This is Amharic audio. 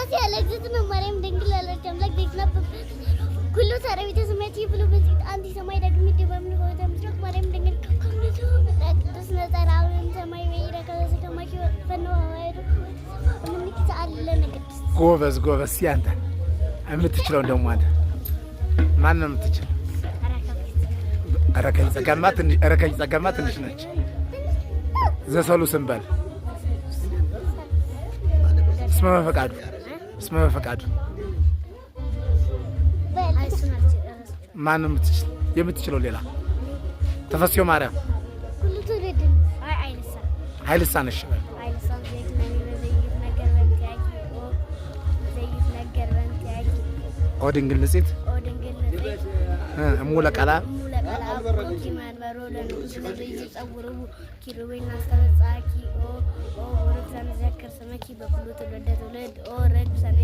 سلاسي على جزتنا مريم دنقل على الجملك ديكنا كله ترى بيت سمعتي بلو بس عندي سماي رقمي تبغى من هو تمسك مريم دنقل بس نتراون سماي ويرا كذا سكما كيو فنو هوايرو مني كسأل لنا ጎበዝ ሲያንተ የምትችለው እንደውም አንተ ማን ነው የምትችለው? ረከኝ ጸጋማ ትንሽ ነች። ዘሰሉ ስንበል እስመ በፈቃዱ ማን ነው የምትችለው? ሌላ ተፈስዮ ማርያም ኃይልሳ ነሽ በል ኦድንግል ንጽት እሙለ ቀላ ኪማን ባሮዳን ስለዚህ ጸጉሩ ኪሩቤና አስተጻቂ ኦ ወረክሳን ዘከር ሰመኪ በኩሉ ተወደደ ተወለድ ኦ ረድ ሰኔ